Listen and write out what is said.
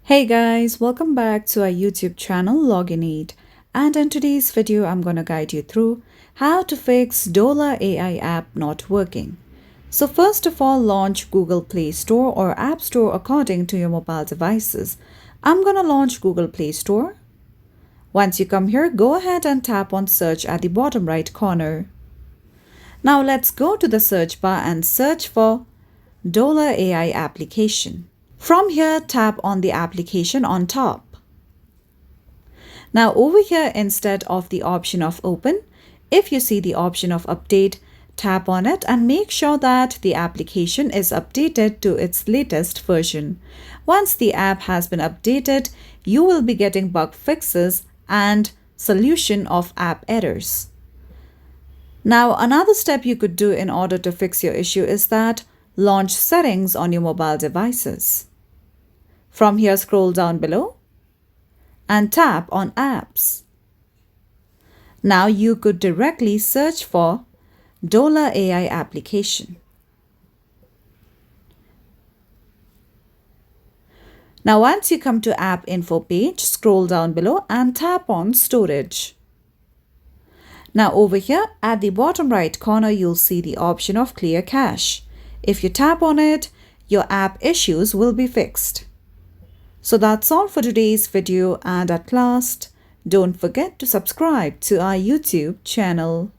Hey guys, welcome back to our YouTube channel Login Aid, and in today's video I'm going to guide you through how to fix Dola AI app not working. So first of all, launch Google Play Store or App Store according to your mobile devices. I'm going to launch Google Play Store. Once you come here, go ahead and tap on search at the bottom right corner. Now let's go to the search bar and search for Dola AI application. From here, tap on the application on top. Now over here, instead of the option of open, if you see the option of update, tap on it and make sure that the application is updated to its latest version. Once the app has been updated, you will be getting bug fixes and solution of app errors. Now another step you could do in order to fix your issue is that launch settings on your mobile devices. From here, scroll down below and tap on apps. Now you could directly search for Dola AI application. Now once you come to app info page, scroll down below and tap on storage. Now over here at the bottom right corner, you'll see the option of clear cache. If you tap on it, your app issues will be fixed. So that's all for today's video, and at last, don't forget to subscribe to our YouTube channel.